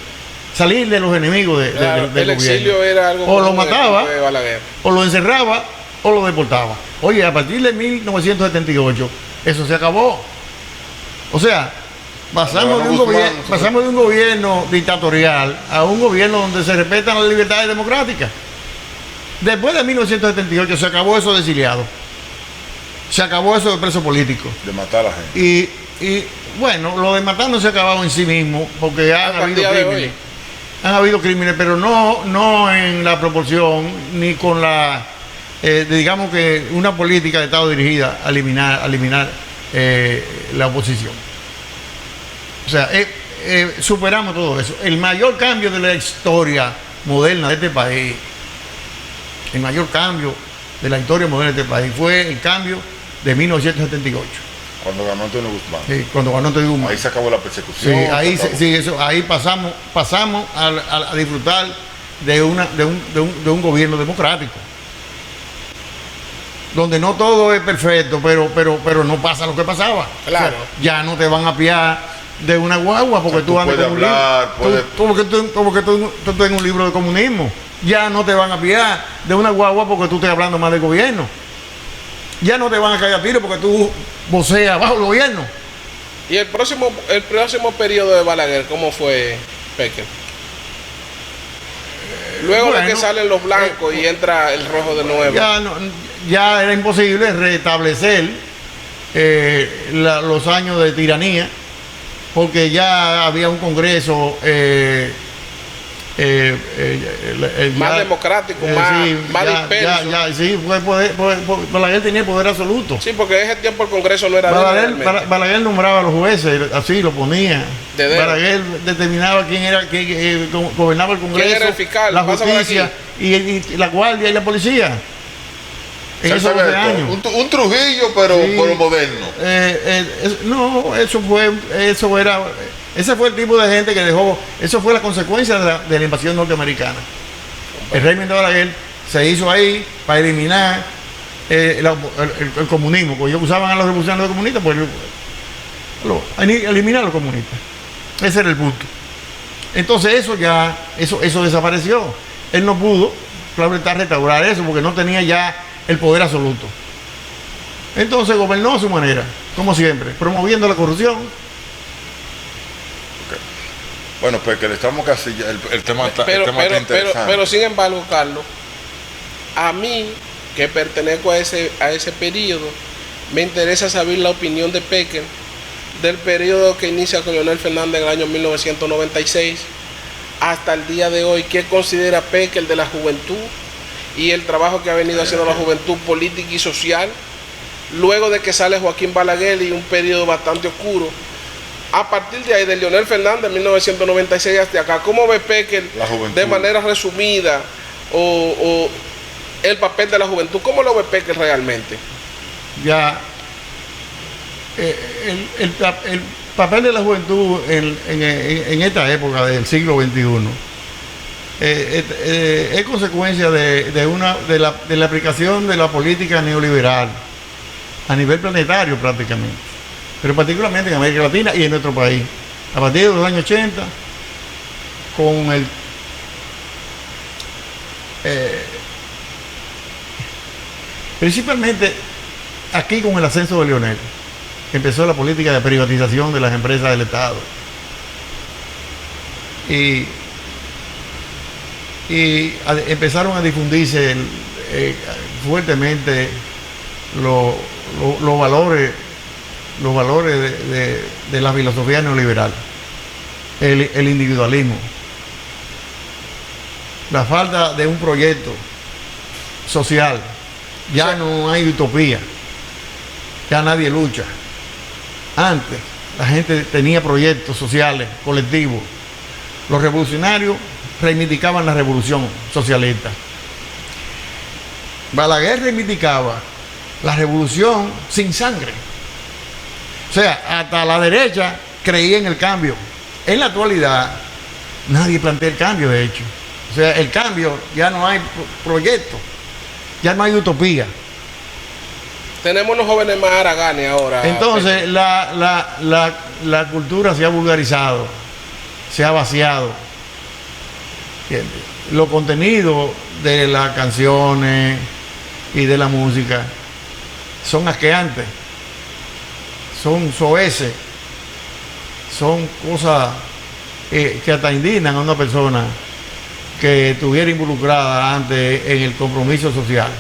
salir de los enemigos del el exilio gobierno. era algo o lo mataba, de Balaguer, o lo encerraba, o lo deportaba. Oye, a partir de 1978 eso se acabó. O sea, pasamos de un gobierno dictatorial a un gobierno donde se respetan las libertades democráticas. Después de 1978 se acabó eso de exiliados. Se acabó eso de preso político. De matar a la gente. Y bueno, lo de matar no se ha acabado en sí mismo, porque han habido crímenes. Han habido crímenes, pero no en la proporción, ni con la, digamos que una política de Estado dirigida a eliminar la oposición. O sea, superamos todo eso. El mayor cambio de la historia moderna de este país, el mayor cambio de la historia moderna de este país fue el cambio de 1978. Cuando ganó Antonio Guzmán. Sí, cuando ganó Antonio Guzmán. Ahí se acabó la persecución. Sí, ahí pasamos a disfrutar de un gobierno democrático. Donde no todo es perfecto, pero no pasa lo que pasaba. Claro. O sea, ya no te van a piar de una guagua porque tú andas con un libro. Porque tú estás en un libro de comunismo. Ya no te van a piar de una guagua porque tú estés hablando más del gobierno. Ya no te van a caer a tiro porque tú voceas bajo el gobierno. ¿Y el próximo periodo de Balaguer cómo fue, Pecker? Luego de que salen los blancos y entra el rojo de nuevo. Ya era imposible restablecer los años de tiranía, porque ya había un Congreso más democrático, más disperso. Sí, Balaguer tenía poder absoluto. Sí, porque ese tiempo el Congreso no era Balaguer nombraba a los jueces, así lo ponía. Balaguer determinaba quién gobernaba el Congreso, quién era el fiscal, la justicia y la guardia y la policía. En esos 12 años. Un Trujillo, pero moderno. No, ese fue el tipo de gente que dejó. Eso fue la consecuencia de la invasión norteamericana. El régimen de Balaguer se hizo ahí para eliminar el comunismo, porque ellos usaban a los revolucionarios comunistas, pues eliminar a los comunistas. Ese era el punto. Entonces eso desapareció. Él no pudo, claro está, restaurar eso porque no tenía ya el poder absoluto. Entonces gobernó a su manera, como siempre, promoviendo la corrupción. Bueno, pues que le estamos casi el tema está interesante. Pero sin embargo, Carlos, a mí, que pertenezco a ese periodo, me interesa saber la opinión de Pecker del periodo que inicia con Leonel Fernández en el año 1996 hasta el día de hoy, ¿qué considera Pekel de la juventud y el trabajo que ha venido haciendo la juventud política y social? Luego de que sale Joaquín Balaguer y un periodo bastante oscuro, a partir de ahí, de Leonel Fernández en 1996 hasta acá, ¿cómo ve Pekel de manera resumida o el papel de la juventud? ¿Cómo lo ve Pekel realmente? Ya, el papel de la juventud en esta época del siglo XXI es consecuencia de la aplicación de la política neoliberal a nivel planetario prácticamente, pero particularmente en América Latina y en nuestro país. A partir de los años 80, con principalmente aquí con el ascenso de Leonel, empezó la política de privatización de las empresas del Estado. Y empezaron a difundirse fuertemente los valores de la filosofía neoliberal, el individualismo, la falta de un proyecto social. Ya no hay utopía, ya nadie lucha. Antes la gente tenía proyectos sociales, colectivos. Los revolucionarios reivindicaban la revolución socialista. Balaguer reivindicaba la revolución sin sangre. O sea, hasta la derecha creía en el cambio. En la actualidad nadie plantea el cambio, de hecho. O sea, el cambio, ya no hay proyecto, ya no hay utopía. Tenemos unos jóvenes más haraganes ahora. Entonces la cultura se ha vulgarizado, se ha vaciado. Los contenidos de las canciones y de la música son asqueantes, son soeces, son cosas que hasta indignan a una persona que estuviera involucrada antes en el compromiso social.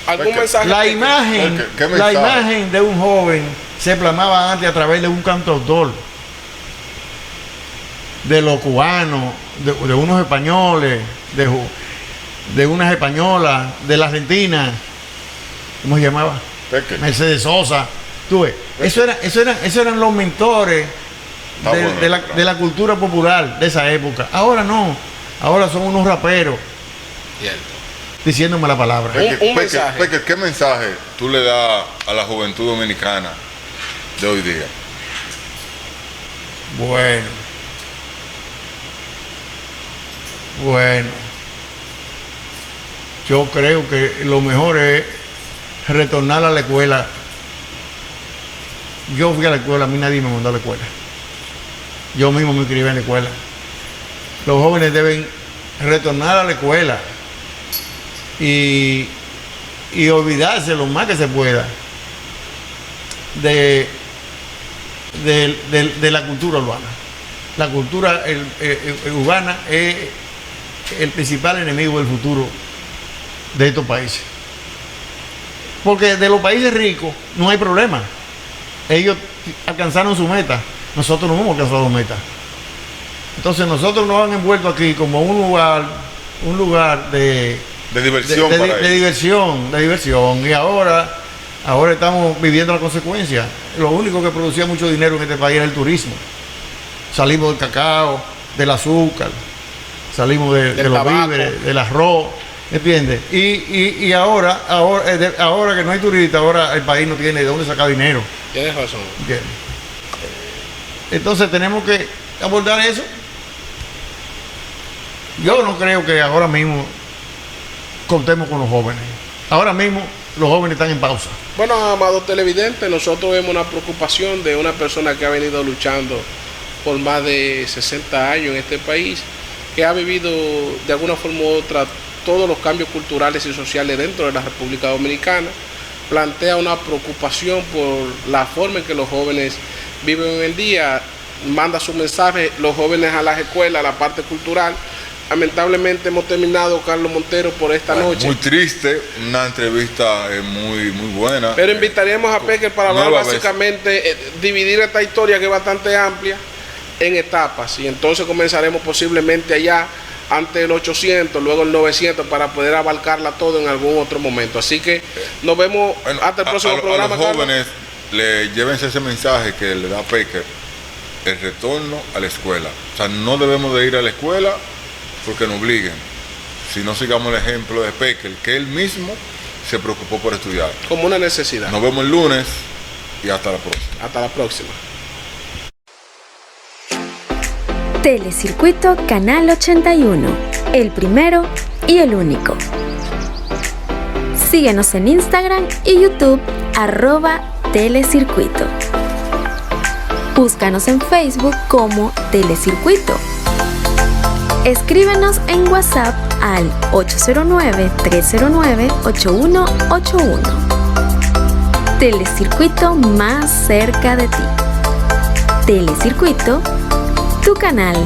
¿Algún mensaje? La imagen de un joven se plasmaba antes a través de un cantautor, de los cubanos, de unos españoles, de unas españolas, de la Argentina, ¿cómo se llamaba? Pekel. Mercedes Sosa. Tú ves, eso eran los mentores de la cultura popular de esa época. Ahora no, ahora son unos raperos. Cierto. Diciéndome la palabra. Un mensaje. Pekel, ¿qué mensaje tú le das a la juventud dominicana de hoy día? Bueno, yo creo que lo mejor es retornar a la escuela. Yo fui a la escuela, a mí nadie me mandó a la escuela. Yo mismo me inscribí en la escuela. Los jóvenes deben retornar a la escuela y olvidarse lo más que se pueda de la cultura urbana. La cultura urbana es el principal enemigo del futuro de estos países. Porque de los países ricos no hay problema. Ellos alcanzaron su meta. Nosotros no hemos alcanzado meta. Entonces nosotros nos han envuelto aquí como un lugar de diversión, de diversión. Y ahora estamos viviendo la consecuencia. Lo único que producía mucho dinero en este país era el turismo. Salimos del cacao, del azúcar, salimos de los víveres, del arroz, ¿entiendes? Y ahora que no hay turistas, ahora el país no tiene de dónde sacar dinero. Tienes razón. ¿Entiendes? Entonces tenemos que abordar eso. Yo no creo que ahora mismo contemos con los jóvenes. Ahora mismo los jóvenes están en pausa. Bueno, amados televidentes, nosotros vemos una preocupación de una persona que ha venido luchando por más de 60 años en este país, que ha vivido de alguna forma u otra todos los cambios culturales y sociales dentro de la República Dominicana. Plantea una preocupación por la forma en que los jóvenes viven hoy en día, manda su mensaje, los jóvenes a las escuelas, a la parte cultural, lamentablemente hemos terminado, Carlos Montero, por esta noche. Muy triste, una entrevista muy buena. Pero invitaríamos a Pecker para hablar básicamente, dividir esta historia que es bastante amplia en etapas. Y entonces comenzaremos posiblemente allá, antes del 800, luego el 900, para poder abarcarla todo en algún otro momento. Así que nos vemos hasta el próximo programa. A los jóvenes, llévense ese mensaje que le da Pecker, el retorno a la escuela. O sea, no debemos de ir a la escuela porque nos obliguen, si no sigamos el ejemplo de Pecker, que él mismo se preocupó por estudiar. Como una necesidad. Nos vemos el lunes y hasta la próxima. Hasta la próxima. Telecircuito Canal 81, el primero y el único. Síguenos en Instagram y YouTube, @Telecircuito. Búscanos en Facebook como Telecircuito. Escríbenos en WhatsApp al 809-309-8181. Telecircuito más cerca de ti. Telecircuito, tu canal.